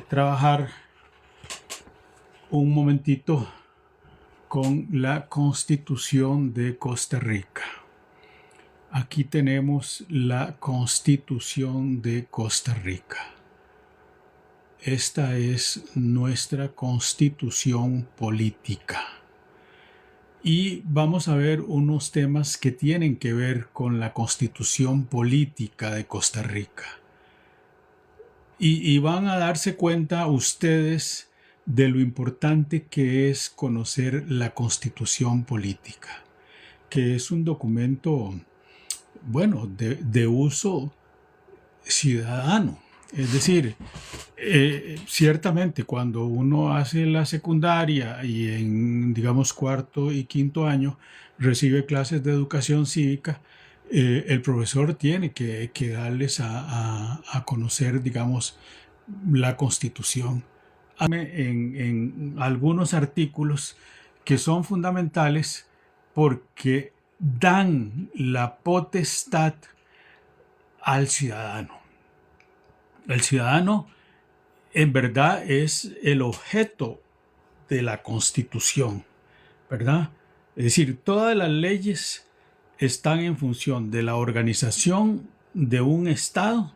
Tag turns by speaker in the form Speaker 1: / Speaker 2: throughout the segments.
Speaker 1: trabajar un momentito con la Constitución de Costa Rica. Aquí tenemos la Constitución de Costa Rica. Esta es nuestra Constitución política. Y vamos a ver unos temas que tienen que ver con la Constitución política de Costa Rica. Y van a darse cuenta ustedes de lo importante que es conocer la Constitución política, que es un documento, bueno, de uso ciudadano. Es decir, ciertamente cuando uno hace la secundaria y en, digamos, cuarto y quinto año recibe clases de educación cívica, el profesor tiene que darles a conocer, digamos, la Constitución. En algunos artículos que son fundamentales porque dan la potestad al ciudadano. El ciudadano en verdad es el objeto de la Constitución, ¿verdad? Es decir, todas las leyes están en función de la organización de un Estado,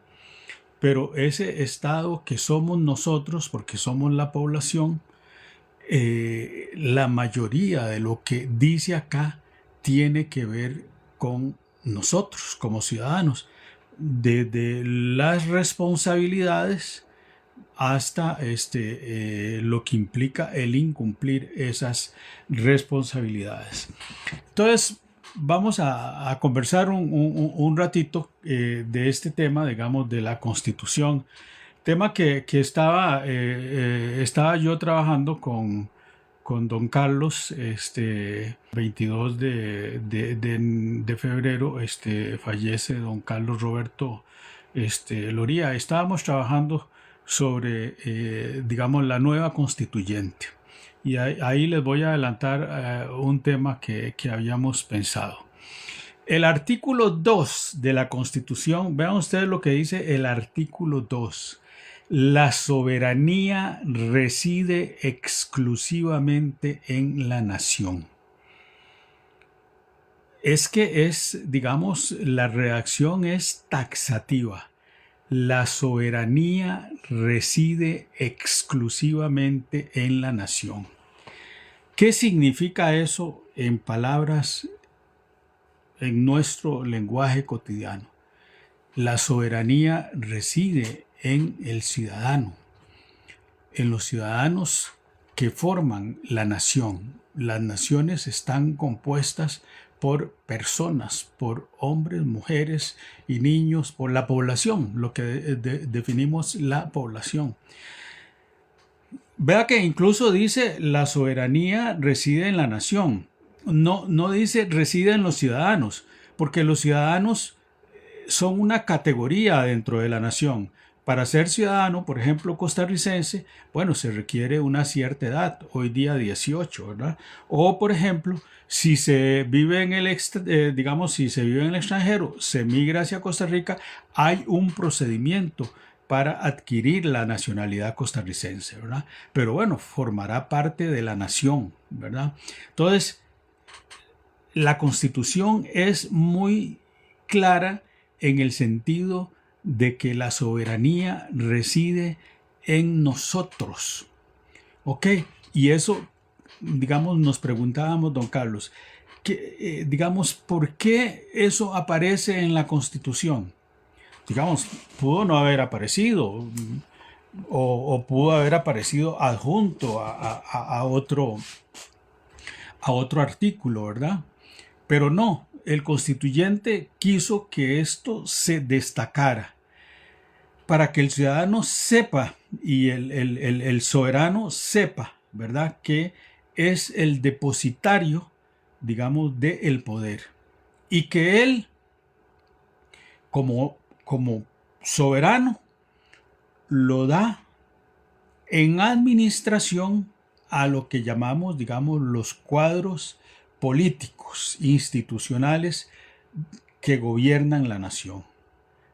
Speaker 1: pero ese Estado que somos nosotros, porque somos la población, la mayoría de lo que dice acá tiene que ver con nosotros como ciudadanos, desde las responsabilidades hasta lo que implica el incumplir esas responsabilidades. Entonces, vamos a conversar un ratito de este tema, digamos, de la Constitución. Tema que estaba yo trabajando con don Carlos, 22 de febrero, fallece don Carlos Roberto Loría. Estábamos trabajando sobre, digamos, la nueva constituyente. Y ahí les voy a adelantar un tema que habíamos pensado. El artículo 2 de la Constitución, vean ustedes lo que dice el artículo 2. La soberanía reside exclusivamente en la nación. Es que digamos, la redacción es taxativa. La soberanía reside exclusivamente en la nación. ¿Qué significa eso en palabras en nuestro lenguaje cotidiano? La soberanía reside en el ciudadano, en los ciudadanos que forman la nación. Las naciones están compuestas por personas, por hombres, mujeres y niños, por la población, lo que definimos la población. Vea que incluso dice la soberanía reside en la nación. No dice reside en los ciudadanos, porque los ciudadanos son una categoría dentro de la nación. Para ser ciudadano, por ejemplo, costarricense, bueno, se requiere una cierta edad, hoy día 18, ¿verdad? O, por ejemplo, si se vive en si se vive en el extranjero, se migra hacia Costa Rica, hay un procedimiento para adquirir la nacionalidad costarricense, ¿verdad? Pero bueno, formará parte de la nación, ¿verdad? Entonces, la Constitución es muy clara en el sentido de que la soberanía reside en nosotros. ¿Ok? Y eso, digamos, nos preguntábamos, don Carlos, digamos, ¿por qué eso aparece en la Constitución? Digamos, pudo no haber aparecido o pudo haber aparecido adjunto a otro artículo, ¿verdad? Pero no, el constituyente quiso que esto se destacara para que el ciudadano sepa y el soberano sepa, ¿verdad?, que es el depositario, digamos, del poder y que él, como soberano, lo da en administración a lo que llamamos, digamos, los cuadros políticos, institucionales que gobiernan la nación.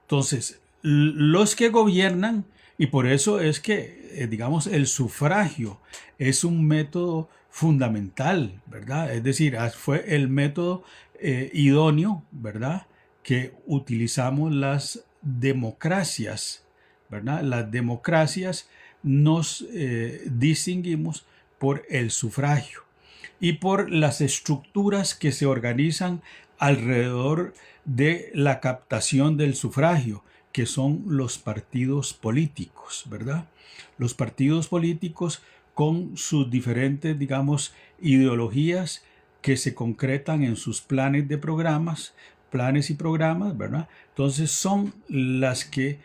Speaker 1: Entonces, los que gobiernan, y por eso es que digamos, el sufragio es un método fundamental, ¿verdad? Es decir, fue el método idóneo, ¿verdad? Que utilizamos las democracias, ¿verdad? Las democracias nos distinguimos por el sufragio y por las estructuras que se organizan alrededor de la captación del sufragio, que son los partidos políticos, ¿verdad? Los partidos políticos con sus diferentes, digamos, ideologías que se concretan en sus planes de planes y programas, ¿verdad? Entonces son las que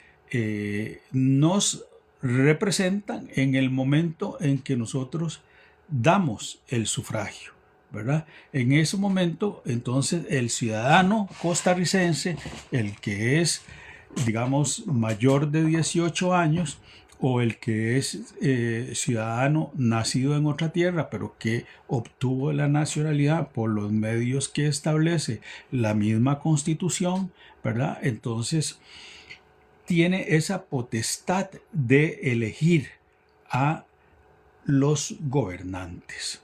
Speaker 1: nos representan en el momento en que nosotros damos el sufragio, ¿verdad? En ese momento, entonces, el ciudadano costarricense, el que es, digamos, mayor de 18 años, o el que es ciudadano nacido en otra tierra, pero que obtuvo la nacionalidad por los medios que establece la misma Constitución, ¿verdad? Entonces, tiene esa potestad de elegir a los gobernantes.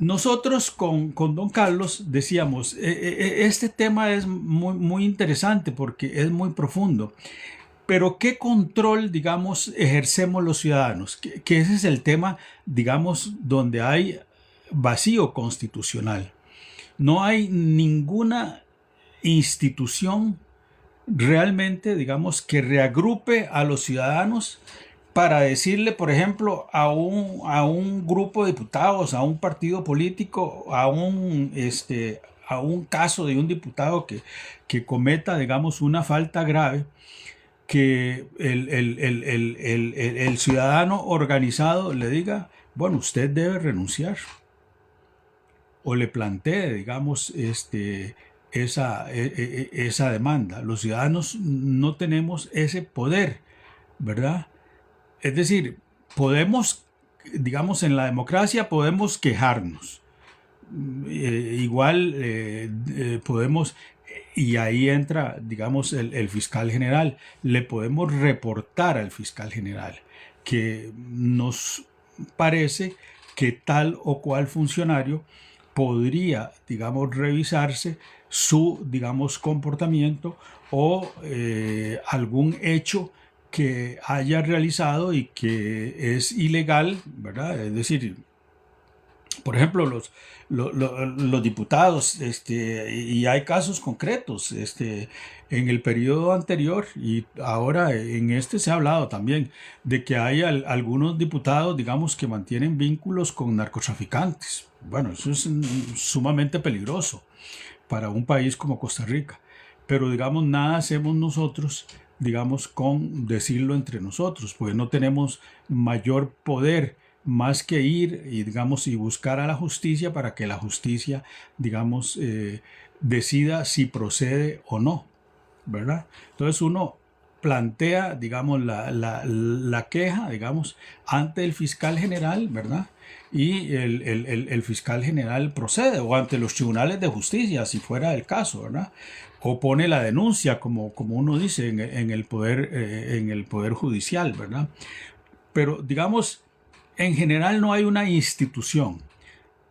Speaker 1: Nosotros con don Carlos decíamos, este tema es muy interesante porque es muy profundo, pero ¿qué control, digamos, ejercemos los ciudadanos? Que ese es el tema, digamos, donde hay vacío constitucional. No hay ninguna institución realmente, digamos, que reagrupe a los ciudadanos para decirle, por ejemplo, a un grupo de diputados, a un partido político, a un caso de un diputado que cometa, digamos, una falta grave, que el ciudadano organizado le diga, bueno, usted debe renunciar, o le plantee, digamos, esa demanda. Los ciudadanos no tenemos ese poder, ¿verdad? Es decir, podemos, digamos, en la democracia podemos quejarnos. Igual podemos, y ahí entra, digamos, el fiscal general. Le podemos reportar al fiscal general que nos parece que tal o cual funcionario podría, digamos, revisarse su, digamos, comportamiento o algún hecho que haya realizado y que es ilegal, ¿verdad? Es decir, por ejemplo, los diputados, y hay casos concretos, en el periodo anterior y ahora en se ha hablado también de que hay algunos diputados, digamos, que mantienen vínculos con narcotraficantes. Bueno, eso es sumamente peligroso para un país como Costa Rica. Pero, digamos, nada hacemos nosotros, digamos, con decirlo entre nosotros, pues no tenemos mayor poder más que ir y, digamos, y buscar a la justicia para que la justicia, digamos, decida si procede o no, ¿verdad? Entonces uno plantea, digamos, la queja, digamos, ante el fiscal general, ¿verdad? Y el fiscal general procede, o ante los tribunales de justicia, si fuera el caso, ¿verdad? O pone la denuncia, como uno dice, en el poder judicial, ¿verdad? Pero, digamos, en general no hay una institución.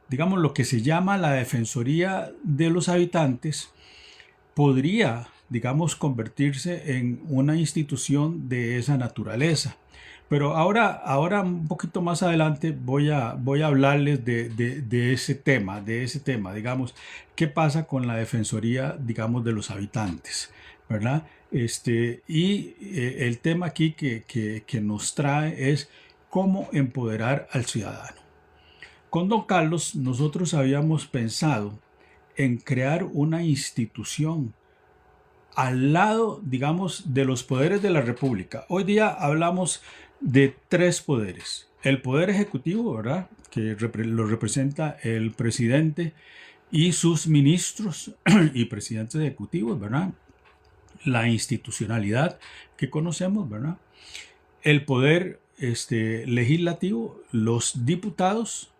Speaker 1: Digamos, lo que se llama la Defensoría de los Habitantes podría, digamos, convertirse en una institución de esa naturaleza. Pero ahora un poquito más adelante voy a hablarles de ese tema, digamos, qué pasa con la Defensoría, digamos, de los habitantes, ¿verdad? El tema aquí que nos trae es cómo empoderar al ciudadano. Con don Carlos nosotros habíamos pensado en crear una institución al lado, digamos, de los poderes de la República. Hoy día hablamos de tres poderes. El poder ejecutivo, ¿verdad?, que lo representa el presidente y sus ministros y presidentes ejecutivos, ¿verdad? La institucionalidad que conocemos, ¿verdad? El poder legislativo, los diputados,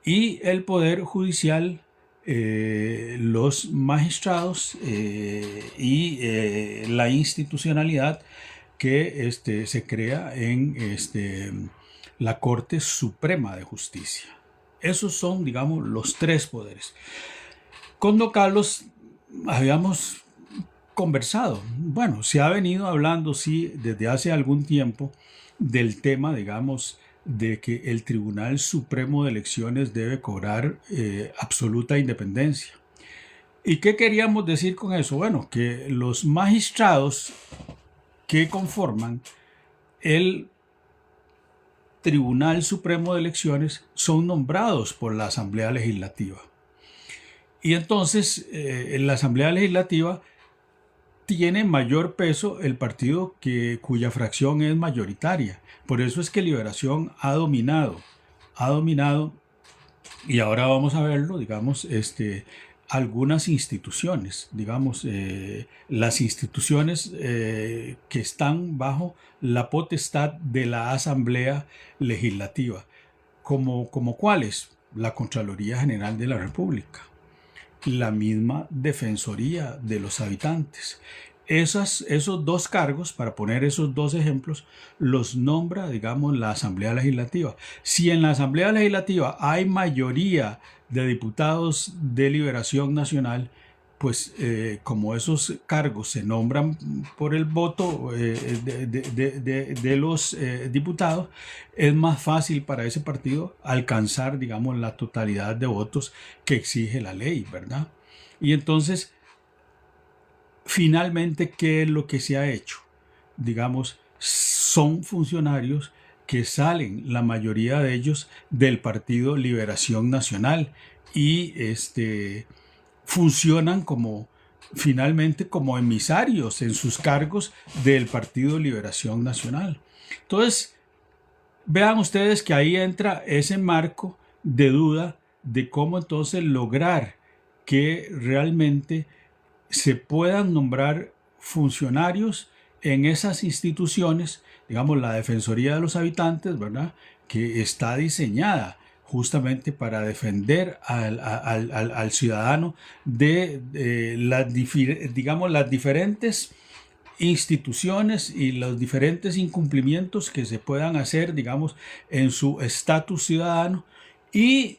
Speaker 1: y el poder judicial, los magistrados, y la institucionalidad, que se crea en la Corte Suprema de Justicia. Esos son, digamos, los tres poderes. Con don Carlos habíamos conversado. Bueno, se ha venido hablando, sí, desde hace algún tiempo del tema, digamos, de que el Tribunal Supremo de Elecciones debe cobrar absoluta independencia. ¿Y qué queríamos decir con eso? Bueno, que los magistrados que conforman el Tribunal Supremo de Elecciones son nombrados por la Asamblea Legislativa. Y entonces, en la Asamblea Legislativa tiene mayor peso el partido cuya fracción es mayoritaria. Por eso es que Liberación ha dominado, y ahora vamos a verlo, digamos, algunas instituciones, digamos, las instituciones que están bajo la potestad de la Asamblea Legislativa, como cuáles: la Contraloría General de la República, la misma Defensoría de los Habitantes. Esos dos cargos, para poner esos dos ejemplos, los nombra, digamos, la Asamblea Legislativa. Si en la Asamblea Legislativa hay mayoría de diputados de Liberación Nacional, pues como esos cargos se nombran por el voto de los diputados, es más fácil para ese partido alcanzar, digamos, la totalidad de votos que exige la ley, ¿verdad? Y entonces, finalmente, ¿qué es lo que se ha hecho? Digamos, son funcionarios que salen, la mayoría de ellos, del Partido Liberación Nacional y funcionan finalmente como emisarios en sus cargos del Partido Liberación Nacional. Entonces, vean ustedes que ahí entra ese marco de duda de cómo entonces lograr que realmente se puedan nombrar funcionarios en esas instituciones, digamos, la Defensoría de los Habitantes, ¿verdad?, que está diseñada justamente para defender al ciudadano de las diferentes instituciones y los diferentes incumplimientos que se puedan hacer, digamos, en su estatus ciudadano, y,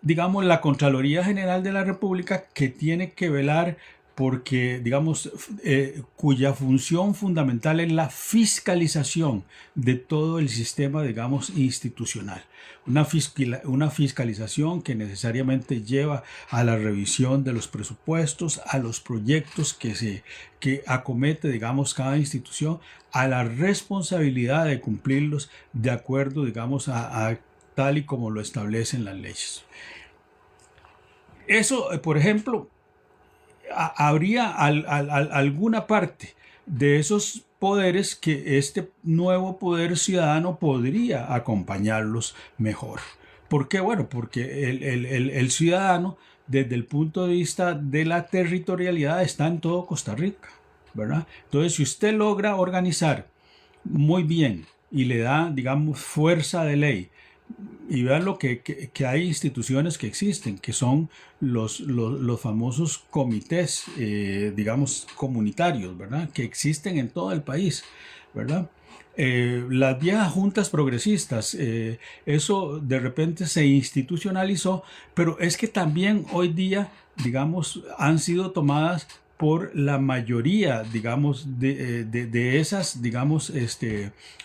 Speaker 1: digamos, la Contraloría General de la República, que tiene que velar porque, digamos, cuya función fundamental es la fiscalización de todo el sistema, digamos, institucional. Una fiscalización que necesariamente lleva a la revisión de los presupuestos, a los proyectos que acomete, digamos, cada institución, a la responsabilidad de cumplirlos de acuerdo, digamos, a tal y como lo establecen las leyes. Eso, por ejemplo, habría alguna parte de esos poderes que este nuevo poder ciudadano podría acompañarlos mejor. ¿Por qué? Bueno, porque el ciudadano, desde el punto de vista de la territorialidad, está en todo Costa Rica, ¿verdad? Entonces, si usted logra organizar muy bien y le da, digamos, fuerza de ley, y vean lo que hay instituciones que existen, que son los famosos comités, digamos, comunitarios, ¿verdad?, que existen en todo el país, ¿verdad? Las viejas juntas progresistas, eso de repente se institucionalizó, pero es que también hoy día, digamos, han sido tomadas por la mayoría, digamos, de esas, digamos,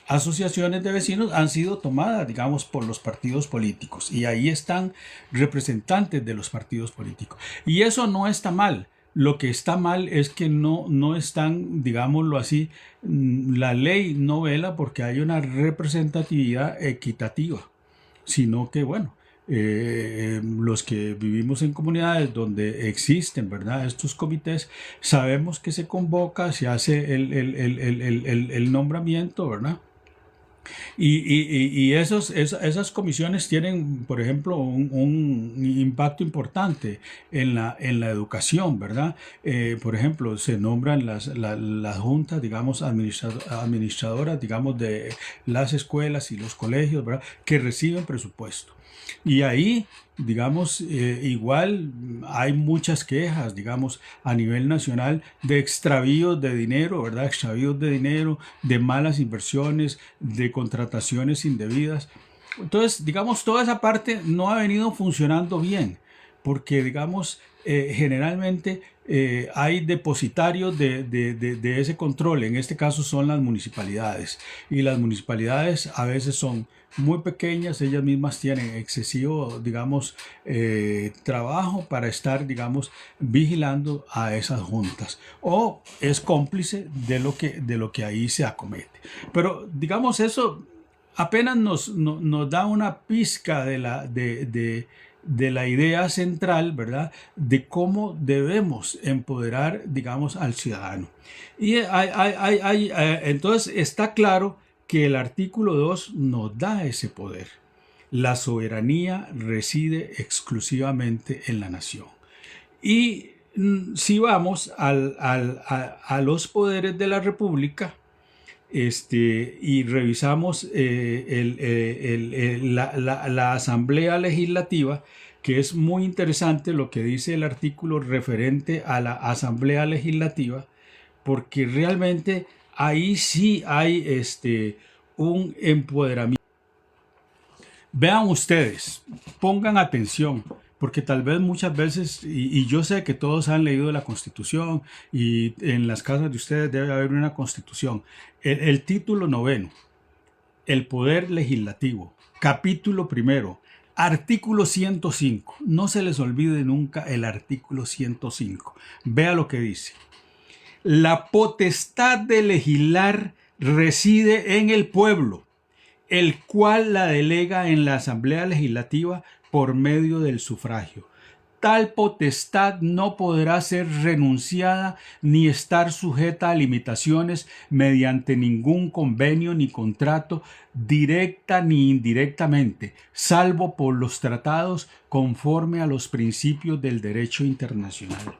Speaker 1: asociaciones de vecinos, han sido tomadas, digamos, por los partidos políticos, y ahí están representantes de los partidos políticos. Y eso no está mal. Lo que está mal es que no están, digámoslo así, la ley no vela porque hay una representatividad equitativa, sino que, bueno, los que vivimos en comunidades donde existen, ¿verdad?, estos comités, sabemos que se convoca, se hace el nombramiento, ¿verdad? Y esas comisiones tienen, por ejemplo, un impacto importante en la educación, ¿verdad? Por ejemplo, se nombran las juntas, digamos, administradoras, digamos, de las escuelas y los colegios, ¿verdad?, que reciben presupuesto. Y ahí, digamos, igual hay muchas quejas, digamos, a nivel nacional de extravíos de dinero, ¿verdad? Extravíos de dinero, de malas inversiones, de contrataciones indebidas. Entonces, digamos, toda esa parte no ha venido funcionando bien, porque, digamos, generalmente hay depositarios de ese control. En este caso son las municipalidades. Y las municipalidades a veces son muy pequeñas, ellas mismas tienen excesivo, digamos, trabajo para estar, digamos, vigilando a esas juntas. O es cómplice de lo que ahí se acomete. Pero, digamos, eso apenas nos da una pizca de la idea central, ¿verdad? De cómo debemos empoderar, digamos, al ciudadano. Y entonces está claro que el artículo 2 nos da ese poder. La soberanía reside exclusivamente en la nación. Y si vamos a los poderes de la República, y revisamos la Asamblea Legislativa, que es muy interesante lo que dice el artículo referente a la Asamblea Legislativa, porque realmente ahí sí hay un empoderamiento. Vean ustedes, pongan atención, porque tal vez muchas veces, y yo sé que todos han leído la Constitución y en las casas de ustedes debe haber una Constitución. El título 9, el Poder Legislativo, capítulo 1, artículo 105. No se les olvide nunca el artículo 105. Vea lo que dice. La potestad de legislar reside en el pueblo, el cual la delega en la Asamblea Legislativa por medio del sufragio. Tal potestad no podrá ser renunciada ni estar sujeta a limitaciones mediante ningún convenio ni contrato, directa ni indirectamente, salvo por los tratados conforme a los principios del derecho internacional.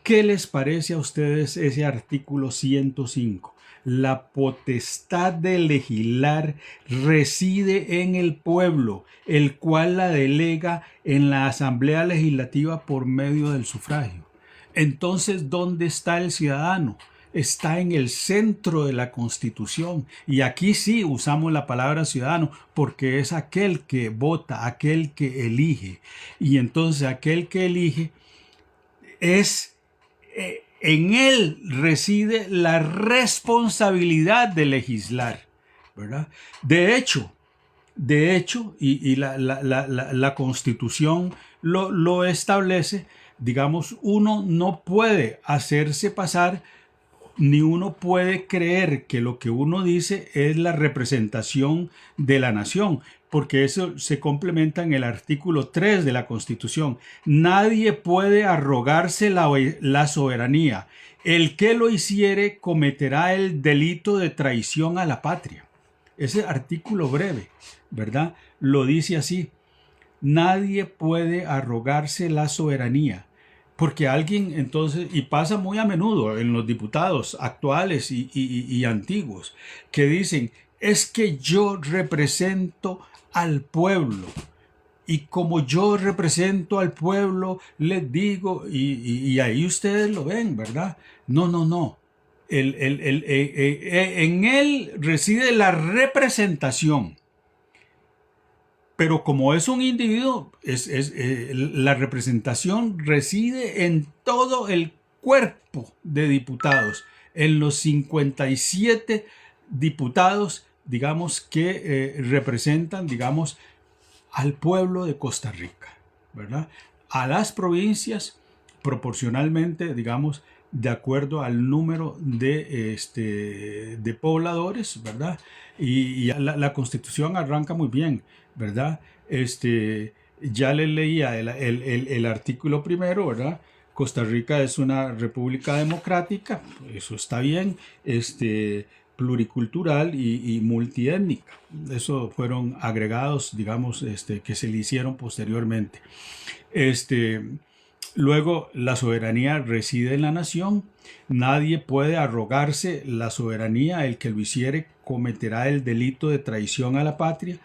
Speaker 1: ¿Qué les parece a ustedes ese artículo 105? La potestad de legislar reside en el pueblo, el cual la delega en la Asamblea Legislativa por medio del sufragio. Entonces, ¿dónde está el ciudadano? Está en el centro de la Constitución. Y aquí sí usamos la palabra ciudadano porque es aquel que vota, aquel que elige. Y entonces aquel que elige es... en él reside la responsabilidad de legislar, ¿verdad? De hecho, y la Constitución lo establece, digamos, uno no puede hacerse pasar ni uno puede creer que lo que uno dice es la representación de la nación, porque eso se complementa en el artículo 3 de la Constitución. Nadie puede arrogarse la soberanía. El que lo hiciere cometerá el delito de traición a la patria. Ese artículo breve, ¿verdad? Lo dice así. Nadie puede arrogarse la soberanía. Porque alguien entonces, y pasa muy a menudo en los diputados actuales y antiguos, que dicen, es que yo represento al pueblo. Y como yo represento al pueblo, les digo, y ahí ustedes lo ven, ¿verdad? No. En él reside la representación. Pero como es un individuo, la representación reside en todo el cuerpo de diputados, en los 57 diputados, digamos, que representan, digamos, al pueblo de Costa Rica, ¿verdad? A las provincias, proporcionalmente, digamos, de acuerdo al número de pobladores, ¿verdad? Y la Constitución arranca muy bien, ¿verdad? Ya les leía el artículo 1, ¿verdad? Costa Rica es una república democrática, eso está bien, pluricultural y multiétnica. Eso fueron agregados, digamos, que se le hicieron posteriormente. Luego, la soberanía reside en la nación. Nadie puede arrogarse la soberanía. El que lo hiciere cometerá el delito de traición a la patria.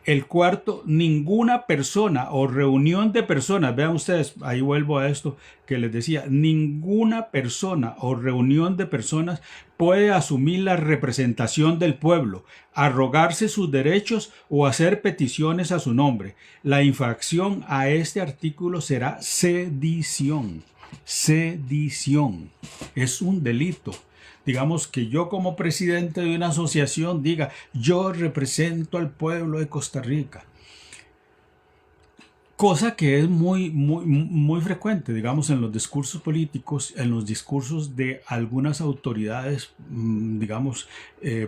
Speaker 1: El cuarto, ninguna persona o reunión de personas, vean ustedes, ahí vuelvo a esto que les decía, ninguna persona o reunión de personas puede asumir la representación del pueblo, arrogarse sus derechos o hacer peticiones a su nombre. La infracción a este artículo será sedición. Sedición. Es un delito. Digamos que yo como presidente de una asociación diga, yo represento al pueblo de Costa Rica. Cosa que es muy frecuente, digamos, en los discursos políticos, en los discursos de algunas autoridades, digamos,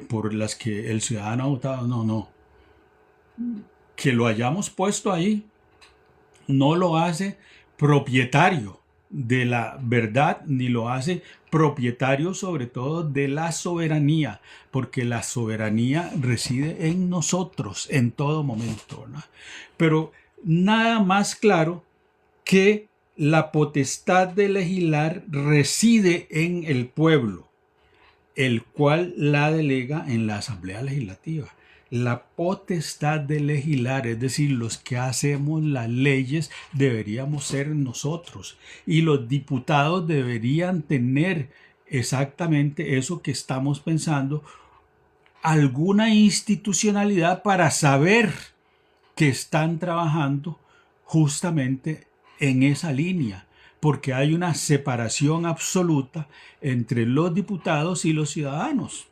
Speaker 1: por las que el ciudadano ha votado. No, no. Que lo hayamos puesto ahí no lo hace propietario de la verdad, ni lo hace propietario sobre todo de la soberanía, porque la soberanía reside en nosotros en todo momento, ¿no? Pero nada más claro que la potestad de legislar reside en el pueblo, el cual la delega en la Asamblea Legislativa. La potestad de legislar, es decir, los que hacemos las leyes, deberíamos ser nosotros. Y los diputados deberían tener exactamente eso que estamos pensando, alguna institucionalidad para saber que están trabajando justamente en esa línea, porque hay una separación absoluta entre los diputados y los ciudadanos.